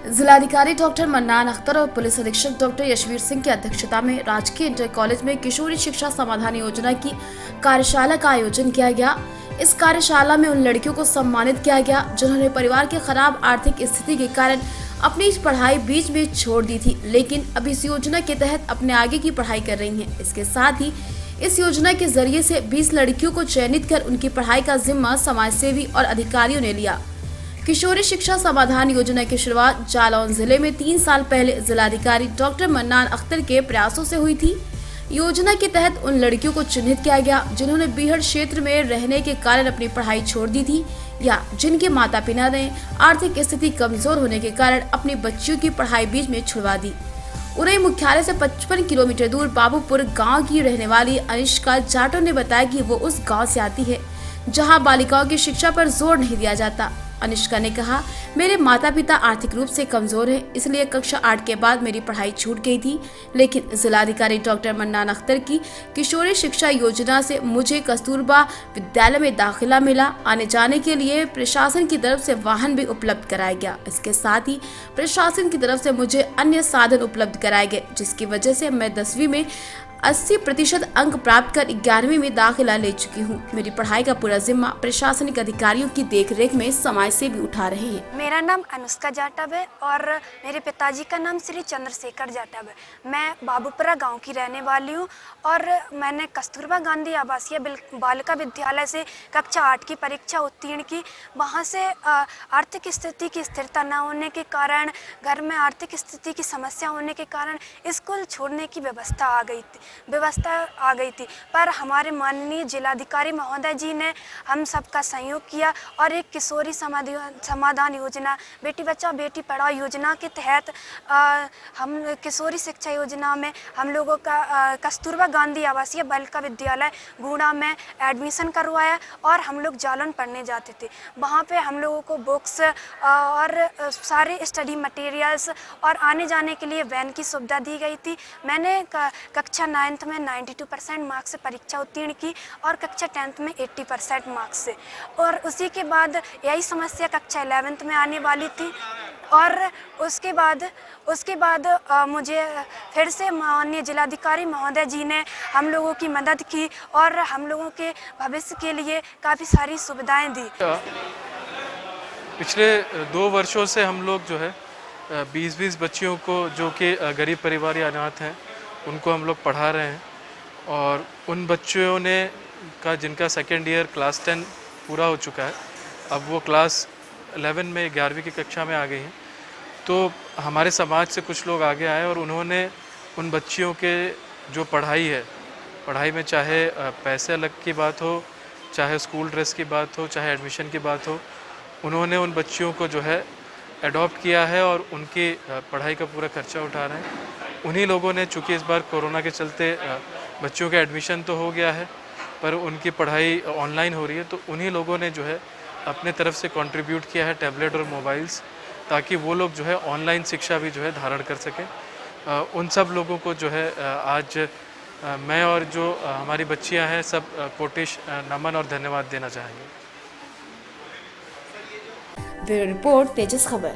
जिलाधिकारी doctor mannan Akhtar और police अधीक्षक डॉक्टर यशवीर सिंह की अध्यक्षता में राजकीय इंटर कॉलेज में किशोरी शिक्षा समाधान योजना की कार्यशाला का आयोजन किया गया। इस कार्यशाला में उन लड़कियों को सम्मानित किया गया जिन्होंने परिवार के खराब आर्थिक स्थिति के कारण अपनी पढ़ाई बीच में छोड़ दी थी, लेकिन अब इस योजना के तहत अपने आगे की पढ़ाई कर रही हैं। इसके साथ ही इस योजना के जरिए से 20 लड़कियों को चयनित कर उनकी पढ़ाई का जिम्मा समाजसेवी और अधिकारियों ने लिया। किशोरी शिक्षा समाधान योजना की शुरुआत जालौन जिले में 3 साल पहले जिलाधिकारी डॉक्टर मन्नान अख्तर के प्रयासों से हुई थी। योजना के तहत उन लड़कियों को चिन्हित किया गया जिन्होंने बीहड़ क्षेत्र में रहने के कारण अपनी पढ़ाई छोड़ दी थी या जिनके माता पिता ने आर्थिक स्थिति कमजोर होने के कारण अपनी बच्चियों की पढ़ाई बीच में छुड़वा दी। उरई मुख्यालय से 55 किलोमीटर दूर बाबूपुर गांव की रहने वाली अनिष्का जाटो ने बताया कि वो उस गांव से आती है जहां बालिकाओं की शिक्षा पर जोर नहीं दिया जाता। अनिष्का ने कहा, मेरे माता पिता आर्थिक रूप से कमजोर हैं, इसलिए कक्षा 8 के बाद मेरी पढ़ाई छूट गई थी, लेकिन जिलाधिकारी डॉक्टर मन्नान अख्तर की किशोरी शिक्षा योजना से मुझे कस्तूरबा विद्यालय में दाखिला मिला। आने जाने के लिए प्रशासन की तरफ से वाहन भी उपलब्ध कराया गया। इसके साथ ही प्रशासन की तरफ से मुझे अन्य साधन उपलब्ध कराए गए, जिसकी वजह से मैं 10वीं में 80% अंक प्राप्त कर 11वीं में दाखिला ले चुकी हूँ। मेरी पढ़ाई का पूरा जिम्मा प्रशासनिक अधिकारियों की देखरेख में समाज से भी उठा रहे हैं। मेरा नाम अनुष्का जाटव है और मेरे पिताजी का नाम श्री चंद्रशेखर जाटव है। मैं बाबूपुरा गांव की रहने वाली हूँ और मैंने कस्तूरबा गांधी आवासीय बालिका विद्यालय से कक्षा 8 की परीक्षा उत्तीर्ण की। वहाँ से आर्थिक स्थिति की स्थिरता न होने के कारण, घर में आर्थिक स्थिति की समस्या होने के कारण स्कूल छोड़ने की व्यवस्था आ गई थी। पर हमारे माननीय जिलाधिकारी महोदय जी ने हम सबका सहयोग किया और एक किशोरी समाधान योजना, बेटी बचाओ बेटी पढ़ाओ योजना के तहत हम किशोरी शिक्षा योजना में हम लोगों का कस्तूरबा गांधी आवासीय बालिका विद्यालय गुणा में एडमिशन करवाया और हम लोग जालौन पढ़ने जाते थे। वहाँ पे हम लोगों को बुक्स और सारे स्टडी मटेरियल्स और आने जाने के लिए वैन की सुविधा दी गई थी। मैंने कक्षा 9th में 92% मार्क्स से परीक्षा उत्तीर्ण की और कक्षा 10th में 80% मार्क्स से, और उसी के बाद यही समस्या कक्षा 11th में आने वाली थी और उसके बाद मुझे फिर से माननीय जिलाधिकारी महोदय जी ने हम लोगों की मदद की और हम लोगों के भविष्य के लिए काफ़ी सारी सुविधाएं दी। पिछले 2 वर्षों से हम लोग जो है 20-20 बच्चियों को जो कि गरीब परिवार या अनाथ हैं उनको हम लोग पढ़ा रहे हैं और उन बच्चों ने जिनका सेकेंड ईयर क्लास 10 पूरा हो चुका है, अब वो क्लास 11 में 11वीं की कक्षा में आ गई हैं। तो हमारे समाज से कुछ लोग आगे आए और उन्होंने उन बच्चियों के जो पढ़ाई है, पढ़ाई में चाहे पैसे अलग की बात हो, चाहे स्कूल ड्रेस की बात हो, चाहे एडमिशन की बात हो, उन्होंने उन बच्चियों को जो है अडॉप्ट किया है और उनकी पढ़ाई का पूरा खर्चा उठा रहे हैं। उन्हीं लोगों ने, चूँकि इस बार कोरोना के चलते बच्चों का एडमिशन तो हो गया है पर उनकी पढ़ाई ऑनलाइन हो रही है, तो उन्हीं लोगों ने जो है अपने तरफ से कंट्रीब्यूट किया है टैबलेट और मोबाइल्स, ताकि वो लोग जो है ऑनलाइन शिक्षा भी जो है धारण कर सकें। उन सब लोगों को जो है आज मैं और जो हमारी बच्चियां हैं सब कोटिश नमन और धन्यवाद देना चाहेंगे। ब्यूरो रिपोर्ट, तेजस खबर।